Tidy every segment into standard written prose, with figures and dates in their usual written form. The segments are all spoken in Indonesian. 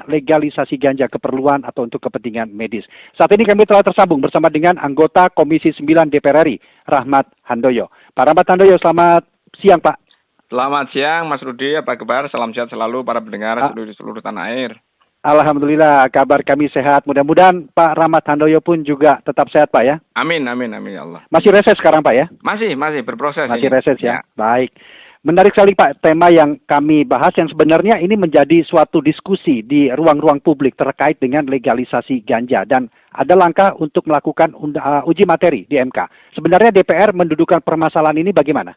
legalisasi ganja keperluan atau untuk kepentingan medis. Saat ini kami telah tersambung bersama dengan anggota Komisi 9 DPR RI, Rahmat Handoyo. Pak Rahmat Handoyo, selamat siang Pak. Selamat siang Mas Rudi, apa kabar? Salam sehat selalu para pendengar seluruh tanah air. Alhamdulillah, kabar kami sehat. Mudah-mudahan Pak Rahmat Handoyo pun juga tetap sehat Pak ya. Amin ya Allah. Masih reses sekarang Pak ya? Masih berproses. Masih reses ya. Baik. Menarik sekali Pak tema yang kami bahas yang sebenarnya ini menjadi suatu diskusi di ruang-ruang publik terkait dengan legalisasi ganja dan ada langkah untuk melakukan uji materi di MK. Sebenarnya DPR mendudukan permasalahan ini bagaimana?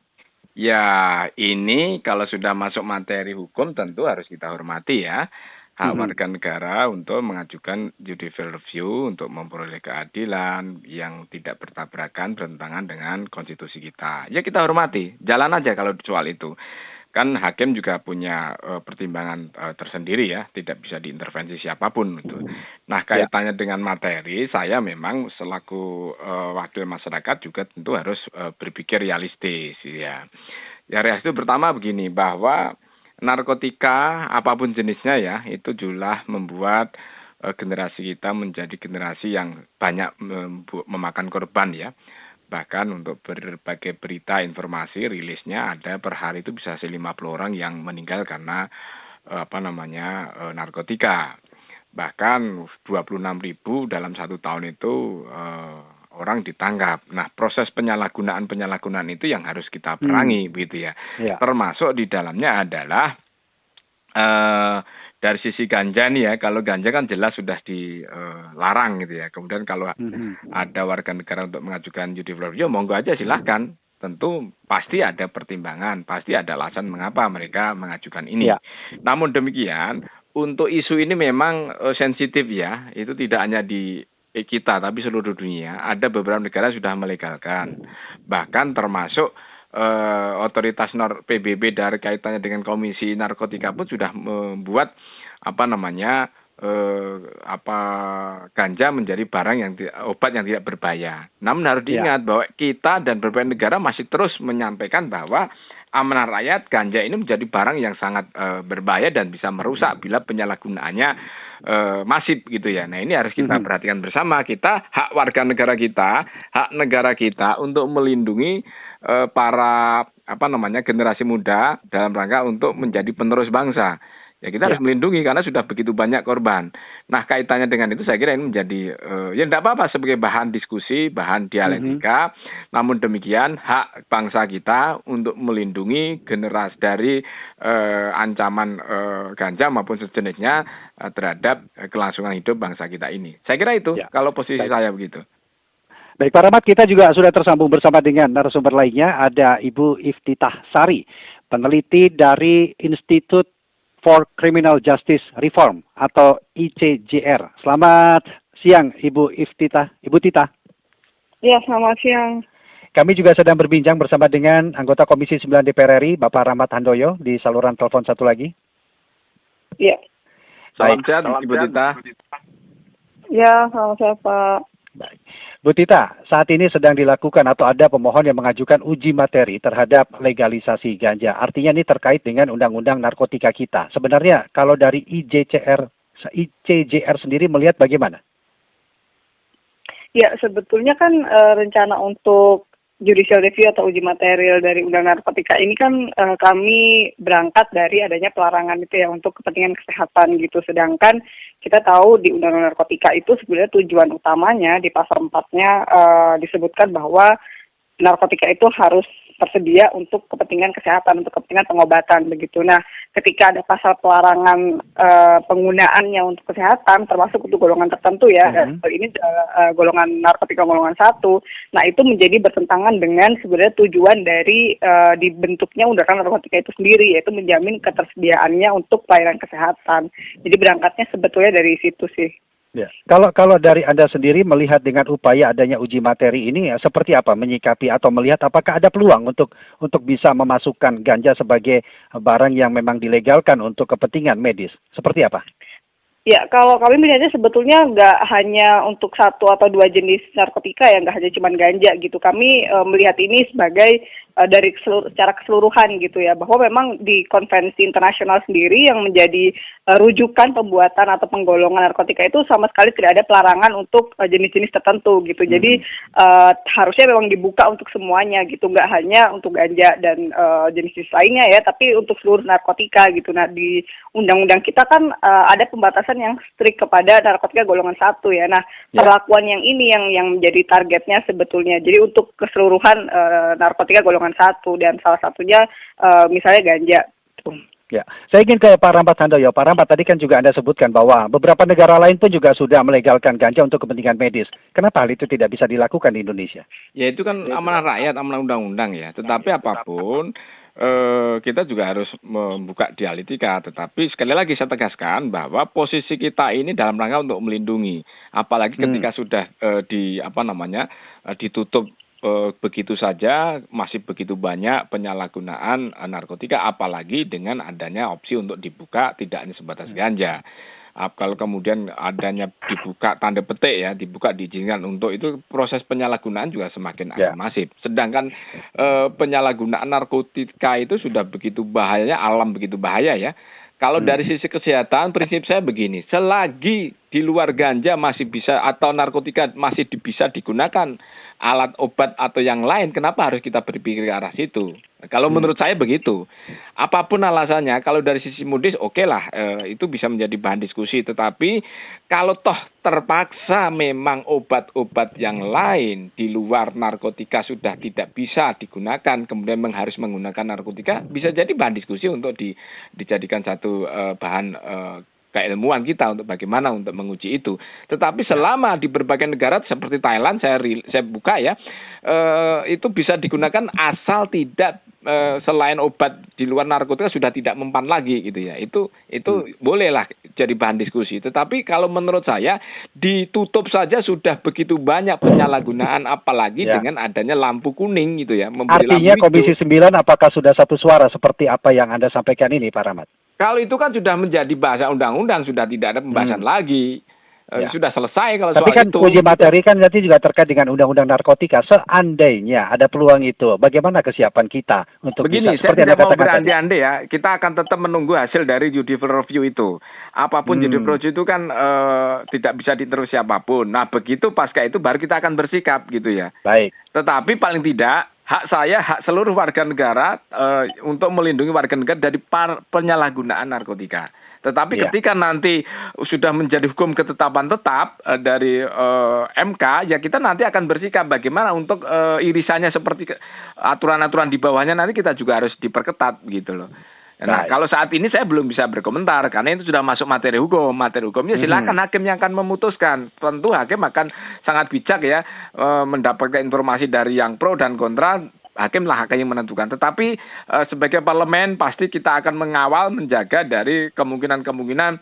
Ya, ini kalau sudah masuk materi hukum tentu harus kita hormati ya. Hak warga negara untuk mengajukan judicial review untuk memperoleh keadilan yang tidak bertabrakan bertentangan dengan konstitusi kita. Ya kita hormati, jalan aja kalau soal itu. Kan hakim juga punya pertimbangan tersendiri ya, tidak bisa diintervensi siapapun itu. Nah kaitannya dengan materi, saya memang selaku wakil masyarakat juga tentu harus berpikir realistis ya. Ya realistis pertama begini, bahwa narkotika apapun jenisnya ya itu jelas membuat generasi kita menjadi generasi yang banyak memakan korban ya. Bahkan untuk berbagai berita informasi rilisnya ada per hari itu bisa 50 orang yang meninggal karena narkotika. Bahkan 26.000 dalam 1 tahun itu orang ditangkap. Nah, proses penyalahgunaan itu yang harus kita perangi begitu ya. Termasuk di dalamnya adalah dari sisi ganja nih ya, kalau ganja kan jelas sudah dilarang gitu ya. Kemudian kalau ada warga negara untuk mengajukan judicial review, monggo aja silahkan. Tentu pasti ada pertimbangan, pasti ada alasan mengapa mereka mengajukan ini. Namun demikian, untuk isu ini memang sensitif ya, itu tidak hanya di kita tapi seluruh dunia. Ada beberapa negara sudah melegalkan, bahkan termasuk otoritas PBB dari kaitannya dengan Komisi Narkotika pun sudah membuat ganja menjadi barang obat yang tidak berbahaya. Namun harus diingat bahwa kita dan beberapa negara masih terus menyampaikan bahwa amanah rakyat ganja ini menjadi barang yang sangat berbahaya dan bisa merusak bila penyalahgunaannya masif gitu ya. Nah ini harus kita perhatikan bersama. Kita hak warga negara kita, hak negara kita untuk melindungi para generasi muda dalam rangka untuk menjadi penerus bangsa. Ya kita harus melindungi karena sudah begitu banyak korban. Nah kaitannya dengan itu saya kira ini menjadi ya tidak apa-apa sebagai bahan diskusi, bahan dialektika. Namun demikian hak bangsa kita untuk melindungi generasi dari ancaman ganja maupun sejenisnya terhadap kelangsungan hidup bangsa kita ini. Saya kira itu kalau posisi saya begitu. Baik Pak Rahmat, kita juga sudah tersambung bersama dengan narasumber lainnya. Ada Ibu Iftitah Sari, peneliti dari Institute for Criminal Justice Reform atau ICJR. Selamat siang Ibu Iftitah. Ibu Tita. Ya, selamat siang. Kami juga sedang berbincang bersama dengan anggota Komisi 9 DPR RI, Bapak Rahmat Handoyo, di saluran telepon satu lagi. Iya. Salam sehat Ibu Tita. Ya, selamat sehat Pak. Baik. Bu Tita, saat ini sedang dilakukan atau ada pemohon yang mengajukan uji materi terhadap legalisasi ganja. Artinya ini terkait dengan undang-undang narkotika kita. Sebenarnya kalau dari ICJR sendiri melihat bagaimana? Ya, sebetulnya kan rencana untuk judicial review atau uji material dari undang narkotika ini kan kami berangkat dari adanya pelarangan itu ya untuk kepentingan kesehatan gitu. Sedangkan kita tahu di undang narkotika itu sebenarnya tujuan utamanya di pasal 4-nya disebutkan bahwa narkotika itu harus tersedia untuk kepentingan kesehatan, untuk kepentingan pengobatan begitu. Nah, ketika ada pasal pelarangan penggunaannya untuk kesehatan, termasuk untuk golongan tertentu ya, ini golongan narkotika golongan 1, nah itu menjadi bertentangan dengan sebenarnya tujuan dari dibentuknya undang-undang narkotika itu sendiri, yaitu menjamin ketersediaannya untuk pelayanan kesehatan. Jadi berangkatnya sebetulnya dari situ sih. Ya. Kalau dari Anda sendiri melihat dengan upaya adanya uji materi ini seperti apa menyikapi atau melihat apakah ada peluang untuk bisa memasukkan ganja sebagai barang yang memang dilegalkan untuk kepentingan medis? Seperti apa? Ya, kalau kami melihatnya sebetulnya nggak hanya untuk 1 atau 2 jenis narkotika ya, nggak hanya cuma ganja gitu. Kami melihat ini sebagai secara keseluruhan gitu ya, bahwa memang di konvensi internasional sendiri yang menjadi rujukan pembuatan atau penggolongan narkotika itu sama sekali tidak ada pelarangan untuk jenis-jenis tertentu gitu. Jadi harusnya memang dibuka untuk semuanya gitu, nggak hanya untuk ganja dan jenis-jenis lainnya ya, tapi untuk seluruh narkotika gitu. Nah, di undang-undang kita kan ada pembatasan yang strict kepada narkotika golongan 1 ya. Nah, perlakuan yang ini yang menjadi targetnya sebetulnya. Jadi untuk keseluruhan narkotika golongan 1 dan salah satunya misalnya ganja. Ya, saya ingin ke Pak Rahmat Handoyo. Pak Rahmat, tadi kan juga Anda sebutkan bahwa beberapa negara lain pun juga sudah melegalkan ganja untuk kepentingan medis. Kenapa hal itu tidak bisa dilakukan di Indonesia? Ya itu kan amanah rakyat, amanah undang-undang ya. Tetapi apapun kita juga harus membuka dialektika. Tetapi sekali lagi saya tegaskan bahwa posisi kita ini dalam rangka untuk melindungi. Apalagi ketika sudah ditutup begitu saja, masih begitu banyak penyalahgunaan narkotika, apalagi dengan adanya opsi untuk dibuka tidak hanya sebatas ganja. Kalau kemudian adanya dibuka tanda petik ya, dibuka diizinkan untuk itu, proses penyalahgunaan juga semakin akan masif. Sedangkan penyalahgunaan narkotika itu sudah begitu bahayanya, alam begitu bahaya ya. Kalau dari sisi kesehatan, prinsip saya begini, selagi di luar ganja masih bisa atau narkotika masih bisa digunakan alat obat atau yang lain, kenapa harus kita berpikir ke arah situ? Kalau menurut saya begitu. Apapun alasannya, kalau dari sisi medis oke lah, itu bisa menjadi bahan diskusi. Tetapi kalau toh terpaksa memang obat-obat yang lain di luar narkotika sudah tidak bisa digunakan, kemudian harus menggunakan narkotika, bisa jadi bahan diskusi untuk dijadikan satu bahan keilmuan kita untuk bagaimana untuk menguji itu. Tetapi selama di berbagai negara seperti Thailand, saya buka ya, itu bisa digunakan asal tidak selain obat di luar narkotika sudah tidak mempan lagi gitu ya. Itu bolehlah jadi bahan diskusi. Tetapi kalau menurut saya ditutup saja sudah begitu banyak penyalahgunaan, apalagi dengan adanya lampu kuning gitu ya. Artinya Komisi 9 apakah sudah satu suara seperti apa yang Anda sampaikan ini, Pak Rahmat? Kalau itu kan sudah menjadi bahasa undang-undang, sudah tidak ada pembahasan lagi. Sudah selesai kalau Tapi soal kan itu. uji materi kan nanti juga terkait dengan undang-undang narkotika. Seandainya ada peluang itu, bagaimana kesiapan kita untuk begini, bisa? saya tidak mau berandai-andai ya. Kita akan tetap menunggu hasil dari judicial review itu. Apapun judicial review itu kan tidak bisa diterus siapapun. Nah, begitu pasca itu baru kita akan bersikap gitu ya. Baik. Tetapi paling tidak hak saya, hak seluruh warga negara untuk melindungi warga negara dari penyalahgunaan narkotika. Tetapi ketika nanti sudah menjadi hukum ketetapan tetap dari MK, ya kita nanti akan bersikap bagaimana untuk irisannya seperti aturan-aturan di bawahnya nanti kita juga harus diperketat gitu loh. Nah, kalau saat ini saya belum bisa berkomentar karena itu sudah masuk materi hukum. Materi hukumnya silakan hakim yang akan memutuskan. Tentu hakim akan sangat bijak ya mendapatkan informasi dari yang pro dan kontra. Hakimlah yang menentukan. Tetapi sebagai parlemen pasti kita akan mengawal, menjaga dari kemungkinan-kemungkinan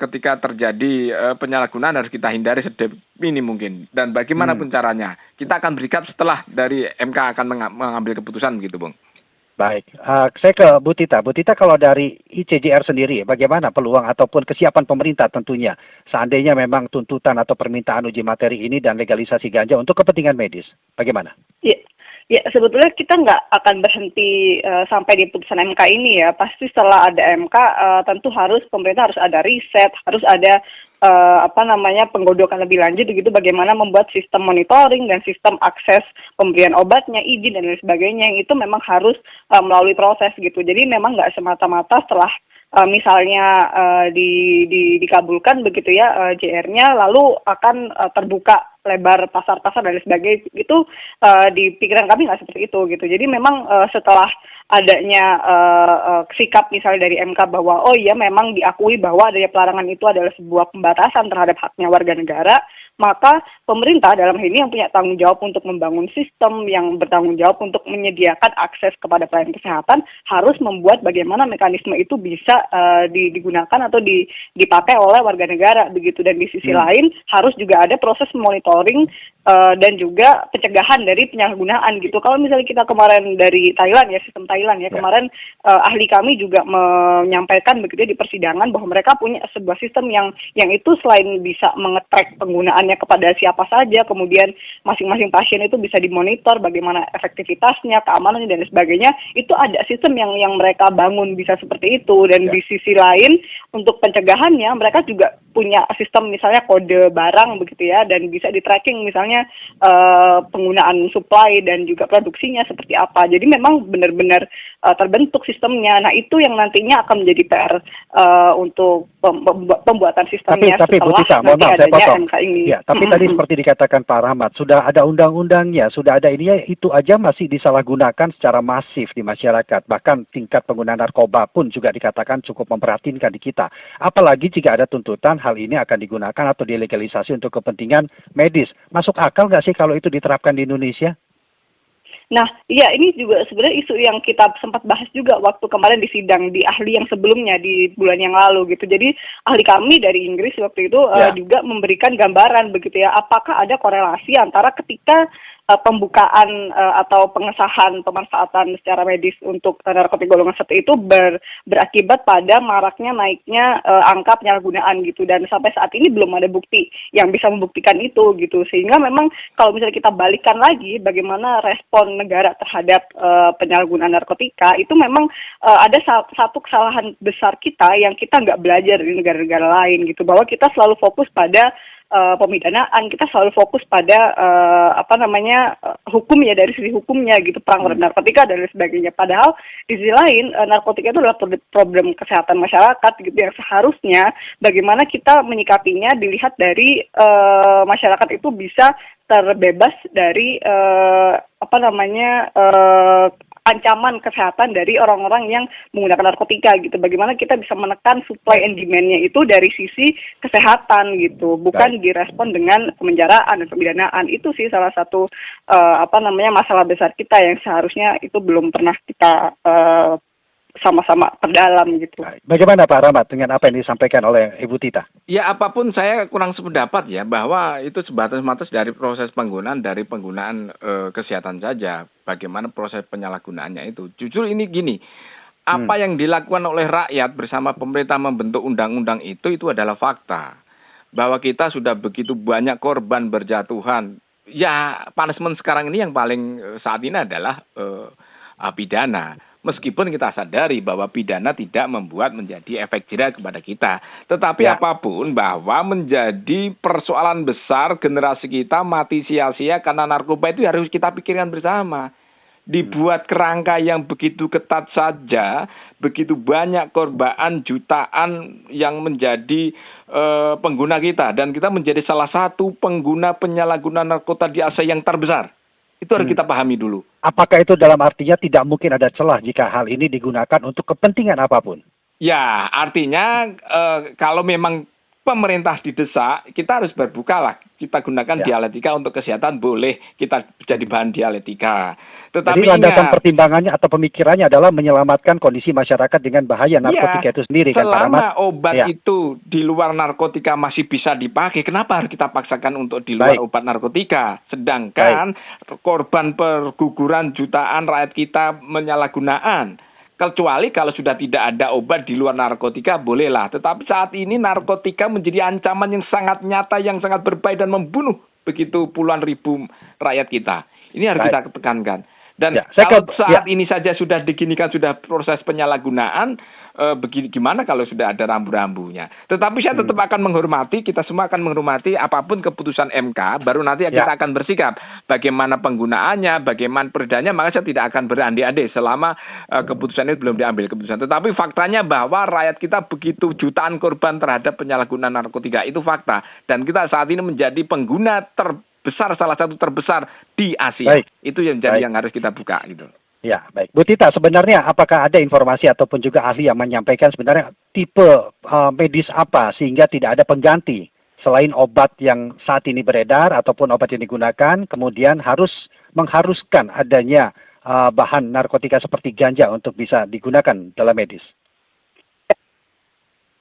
ketika terjadi penyalahgunaan harus kita hindari sedini mungkin. Dan bagaimanapun caranya, kita akan berikat setelah dari MK akan mengambil keputusan begitu, Bung. Baik, saya ke Bu Tita. Bu Tita, kalau dari ICJR sendiri, bagaimana peluang ataupun kesiapan pemerintah tentunya seandainya memang tuntutan atau permintaan uji materi ini dan legalisasi ganja untuk kepentingan medis? Bagaimana? Ya, sebetulnya kita nggak akan berhenti sampai di putusan MK ini ya. Pasti setelah ada MK, tentu pemerintah harus ada riset, harus ada penggodokan lebih lanjut begitu, bagaimana membuat sistem monitoring dan sistem akses pemberian obatnya, izin dan lain sebagainya, yang itu memang harus melalui proses gitu. Jadi memang nggak semata-mata setelah misalnya dikabulkan begitu ya JR-nya, lalu akan terbuka lebar pasar-pasar dan lain sebagainya, itu di pikiran kami nggak seperti itu gitu. Jadi memang setelah adanya sikap misalnya dari MK bahwa oh iya memang diakui bahwa adanya pelarangan itu adalah sebuah pembatasan terhadap haknya warga negara, maka pemerintah dalam hal ini yang punya tanggung jawab untuk membangun sistem, yang bertanggung jawab untuk menyediakan akses kepada pelayanan kesehatan, harus membuat bagaimana mekanisme itu bisa digunakan atau dipakai oleh warga negara begitu. Dan di sisi lain harus juga ada proses monitoring dan juga pencegahan dari penyalahgunaan gitu. Kalau misalnya kita kemarin dari Thailand ya, sistem Thailand ya, kemarin ahli kami juga menyampaikan begitu di persidangan bahwa mereka punya sebuah sistem yang itu selain bisa mengetrack penggunaan penggunaannya kepada siapa saja, kemudian masing-masing pasien itu bisa dimonitor bagaimana efektivitasnya, keamanannya dan sebagainya. Itu ada sistem yang mereka bangun bisa seperti itu. Dan di sisi lain untuk pencegahannya mereka juga punya sistem misalnya kode barang begitu ya, dan bisa di tracking misalnya penggunaan supply dan juga produksinya seperti apa. Jadi memang benar-benar terbentuk sistemnya. Nah itu yang nantinya akan menjadi PR untuk pembuatan sistemnya Tapi Bu setelah Tita, mohon nanti maaf saya adanya potong. MK ini. Ya, tapi tadi seperti dikatakan Pak Rahmat, sudah ada undang-undangnya, sudah ada ininya, itu aja masih disalahgunakan secara masif di masyarakat. Bahkan tingkat pengguna narkoba pun juga dikatakan cukup memprihatinkan di kita. Apalagi jika ada tuntutan hal ini akan digunakan atau dilegalisasi untuk kepentingan medis. Masuk akal nggak sih kalau itu diterapkan di Indonesia? Nah, iya ini juga sebenarnya isu yang kita sempat bahas juga waktu kemarin di sidang di ahli yang sebelumnya di bulan yang lalu gitu. Jadi ahli kami dari Inggris waktu itu juga memberikan gambaran begitu ya, apakah ada korelasi antara ketika pembukaan atau pengesahan pemanfaatan secara medis untuk narkotika golongan 1 itu berakibat pada maraknya naiknya angka penyalahgunaan gitu, dan sampai saat ini belum ada bukti yang bisa membuktikan itu gitu. Sehingga memang kalau misalnya kita balikan lagi bagaimana respon negara terhadap penyalahgunaan narkotika, itu memang ada satu kesalahan besar kita yang kita nggak belajar di negara-negara lain gitu, bahwa kita selalu fokus pada pemidanaan, kita selalu fokus pada hukum ya, dari sisi hukumnya gitu, perang terhadap narkotika dan lain sebagainya. Padahal di sisi lain narkotika itu adalah problem kesehatan masyarakat gitu, yang seharusnya bagaimana kita menyikapinya dilihat dari masyarakat itu bisa terbebas dari ancaman kesehatan dari orang-orang yang menggunakan narkotika gitu. Bagaimana kita bisa menekan supply and demand-nya itu dari sisi kesehatan gitu, bukan direspon dengan pemenjaraan dan pemidanaan. Itu sih salah satu masalah besar kita yang seharusnya itu belum pernah kita sama-sama perdalam gitu. Bagaimana Pak Rahmat dengan apa yang disampaikan oleh Ibu Tita? Ya apapun saya kurang sependapat ya, bahwa itu sebatas-batas dari proses penggunaan kesehatan saja. Bagaimana proses penyalahgunaannya itu. Jujur ini gini, apa yang dilakukan oleh rakyat bersama pemerintah membentuk undang-undang itu adalah fakta. Bahwa kita sudah begitu banyak korban berjatuhan. Ya punishment sekarang ini yang paling saat ini adalah pidana. Meskipun kita sadari bahwa pidana tidak membuat menjadi efek jerah kepada kita. Tetapi apapun bahwa menjadi persoalan besar generasi kita mati sia-sia karena narkoba itu harus kita pikirkan bersama. Dibuat kerangka yang begitu ketat saja, begitu banyak korban jutaan yang menjadi pengguna kita. Dan kita menjadi salah satu pengguna penyalahgunaan narkotika di Asia yang terbesar. Itu harus kita pahami dulu. Apakah itu dalam artinya tidak mungkin ada celah jika hal ini digunakan untuk kepentingan apapun? Ya, artinya kalau memang pemerintah didesak, kita harus berbuka lah. Kita gunakan dialektika untuk kesehatan, boleh kita jadi bahan dialektika. Tetapi jadi landasan pertimbangannya atau pemikirannya adalah menyelamatkan kondisi masyarakat dengan bahaya narkotika itu sendiri. Selama obat itu di luar narkotika masih bisa dipakai, kenapa harus kita paksakan untuk di luar obat narkotika? Sedangkan korban perguguran jutaan rakyat kita menyalahgunaan. Kecuali kalau sudah tidak ada obat di luar narkotika, bolehlah. Tetapi saat ini narkotika menjadi ancaman yang sangat nyata, yang sangat berbahaya dan membunuh begitu puluhan ribu rakyat kita. Ini harus kita tekankan. Dan kalau saat ini saja sudah diginikan, sudah proses penyalahgunaan, gimana kalau sudah ada rambu-rambunya. Tetapi saya tetap akan menghormati, kita semua akan menghormati apapun keputusan MK, baru nanti kita akan bersikap. Bagaimana penggunaannya, bagaimana peredarannya, maka saya tidak akan berandai-andai selama keputusan itu belum diambil keputusan. Tetapi faktanya bahwa rakyat kita begitu jutaan korban terhadap penyalahgunaan narkotika, itu fakta. Dan kita saat ini menjadi pengguna terbesar, salah satu terbesar di Asia. Itu yang jadi yang harus kita buka gitu. Ya, baik. Bu Tita, sebenarnya apakah ada informasi ataupun juga ahli yang menyampaikan sebenarnya tipe medis apa sehingga tidak ada pengganti selain obat yang saat ini beredar ataupun obat yang digunakan, kemudian harus mengharuskan adanya bahan narkotika seperti ganja untuk bisa digunakan dalam medis?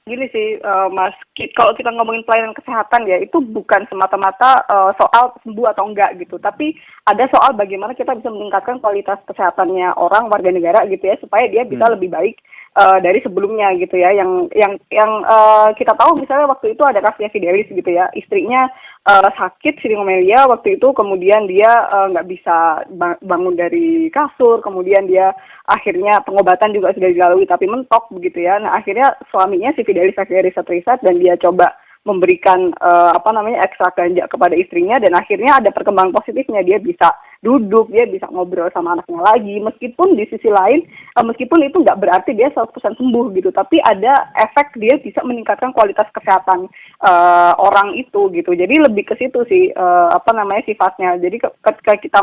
Gini sih, Mas, kalau kita ngomongin pelayanan kesehatan ya, itu bukan semata-mata soal sembuh atau enggak gitu, tapi ada soal bagaimana kita bisa meningkatkan kualitas kesehatannya orang, warga negara gitu ya, supaya dia bisa lebih baik dari sebelumnya gitu ya, yang kita tahu misalnya waktu itu ada kasusnya Fidelis gitu ya, istrinya sakit sirinomelia waktu itu, kemudian dia nggak bisa bangun dari kasur, kemudian dia akhirnya pengobatan juga sudah dilalui tapi mentok begitu ya. Nah akhirnya suaminya si Fidelis akhirnya riset dan dia coba memberikan ekstra ganja kepada istrinya, dan akhirnya ada perkembangan positifnya, dia bisa duduk, dia bisa ngobrol sama anaknya lagi, meskipun di sisi lain meskipun itu nggak berarti dia 100% sembuh gitu, tapi ada efek dia bisa meningkatkan kualitas kesehatan orang itu gitu. Jadi lebih ke situ sih sifatnya. Jadi ketika kita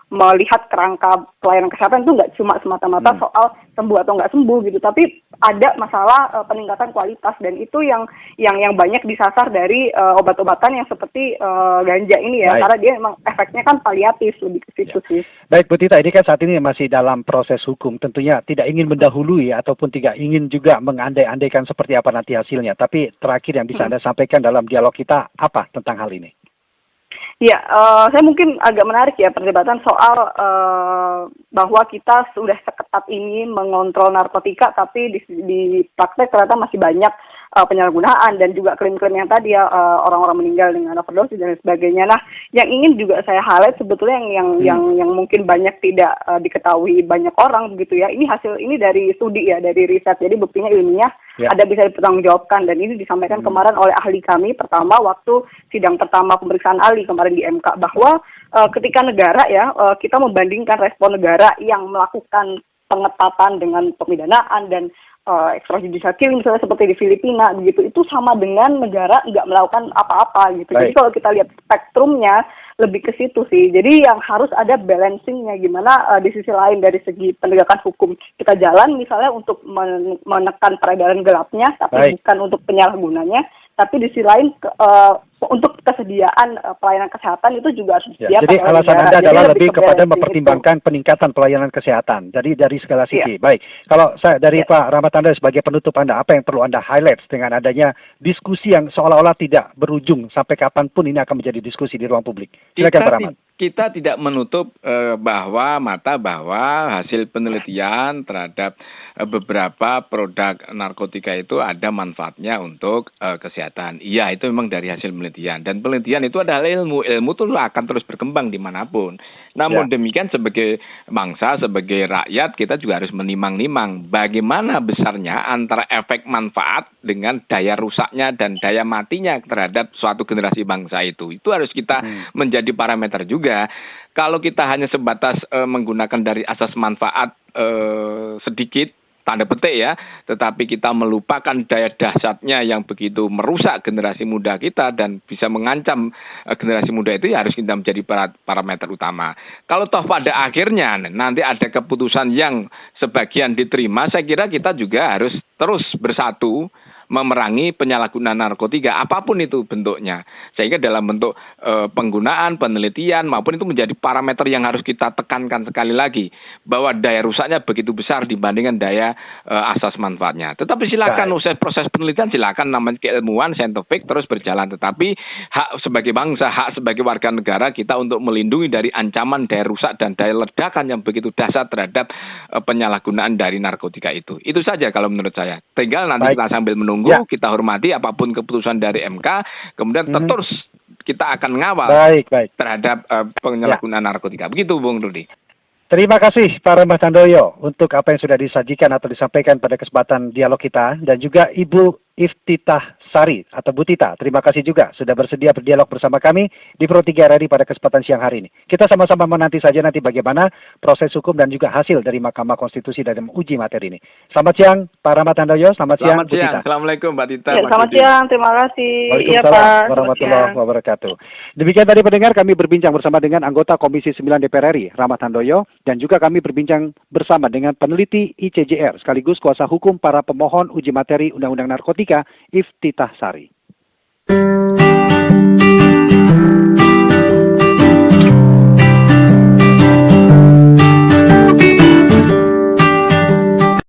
melihat kerangka pelayanan kesehatan itu nggak cuma semata-mata soal sembuh atau nggak sembuh gitu, tapi ada masalah peningkatan kualitas, dan itu yang banyak disasar dari obat-obatan yang seperti ganja ini ya. Baik. Karena dia memang efeknya kan paliatif, lebih ke situ sih. Baik Bu Tita, ini kan saat ini masih dalam proses hukum, tentunya tidak ingin mendahului ataupun tidak ingin juga mengandai-andaikan seperti apa nanti hasilnya, tapi terakhir yang bisa Anda sampaikan dalam dialog kita apa tentang hal ini? Ya, saya mungkin agak menarik ya perdebatan soal bahwa kita sudah seketat ini mengontrol narkotika, tapi di praktek ternyata masih banyak penyalahgunaan dan juga klaim-klaim yang tadi ya, orang-orang meninggal dengan overdosis dan sebagainya. Nah, yang ingin juga saya highlight sebetulnya yang mungkin banyak tidak diketahui banyak orang begitu ya. Ini dari studi ya, dari riset. Jadi buktinya ilmiah ada bisa dipertanggungjawabkan, dan ini disampaikan kemarin oleh ahli kami pertama waktu sidang pertama pemeriksaan ahli kemarin di MK, bahwa ketika negara ya kita membandingkan respon negara yang melakukan pengetatan dengan pemidanaan dan extrajudicial killing misalnya seperti di Filipina begitu, itu sama dengan negara nggak melakukan apa-apa gitu. Baik. Jadi kalau kita lihat spektrumnya lebih ke situ sih. Jadi yang harus ada balancingnya, gimana di sisi lain dari segi penegakan hukum kita jalan misalnya untuk menekan peredaran gelapnya, tapi bukan untuk penyalahgunanya. Tapi di sisi lain untuk kesediaan pelayanan kesehatan itu juga harus disediakan. Jadi alasan Anda adalah lebih kepada mempertimbangkan peningkatan pelayanan kesehatan dari segala sisi. Baik, kalau saya dari Pak Rahmat Tandoyo sebagai penutup Anda, apa yang perlu Anda highlight dengan adanya diskusi yang seolah-olah tidak berujung sampai kapanpun ini akan menjadi diskusi di ruang publik? Silakan Pak Rahmat. Kita tidak menutup bahwa hasil penelitian terhadap beberapa produk narkotika itu ada manfaatnya untuk kesehatan. Iya, itu memang dari hasil penelitian. Dan penelitian itu adalah ilmu. Ilmu itu akan terus berkembang dimanapun. Namun demikian sebagai bangsa, sebagai rakyat, kita juga harus menimang-nimang bagaimana besarnya antara efek manfaat dengan daya rusaknya dan daya matinya terhadap suatu generasi bangsa itu. Itu harus kita menjadi parameter juga. Kalau kita hanya sebatas menggunakan dari asas manfaat sedikit, tanda petik ya, tetapi kita melupakan daya dahsyatnya yang begitu merusak generasi muda kita dan bisa mengancam generasi muda itu, ya harus kita menjadi parameter utama. Kalau toh pada akhirnya nanti ada keputusan yang sebagian diterima, saya kira kita juga harus terus bersatu memerangi penyalahgunaan narkotika, apapun itu bentuknya. Sehingga dalam bentuk penggunaan, penelitian, maupun itu menjadi parameter yang harus kita tekankan sekali lagi, bahwa daya rusaknya begitu besar dibandingkan daya asas manfaatnya. Tetapi silakan proses penelitian, silakan, namanya keilmuan, saintifik, terus berjalan. Tetapi hak sebagai bangsa, hak sebagai warga negara kita untuk melindungi dari ancaman daya rusak dan daya ledakan yang begitu dahsyat terhadap penyalahgunaan dari narkotika itu. Itu saja kalau menurut saya. Tinggal nanti kita sambil menunggu, kita hormati apapun keputusan dari MK, kemudian terus kita akan ngawal terhadap penyalahgunaan narkotika. Begitu Bung Rudi. Terima kasih Pak Rahmat Tandoyo untuk apa yang sudah disajikan atau disampaikan pada kesempatan dialog kita, dan juga Ibu Iftitah Sari atau Bu Tita, terima kasih juga sudah bersedia berdialog bersama kami di Pro 3 RRI pada kesempatan siang hari ini. Kita sama-sama menanti saja nanti bagaimana proses hukum dan juga hasil dari Mahkamah Konstitusi dalam uji materi ini. Selamat siang Pak Rahmat Tandoyo, selamat siang Bu Tita. Assalamualaikum Mbak Tita. Selamat siang, terima kasih. Waalaikumsalam warahmatullahi wabarakatuh. Demikian tadi pendengar, kami berbincang bersama dengan anggota Komisi 9 DPR RI, Rahmat Tandoyo, dan juga kami berbincang bersama dengan peneliti ICJR sekaligus kuasa hukum para pemohon uji materi Undang-Undang Narkotika, Iftitah Sari.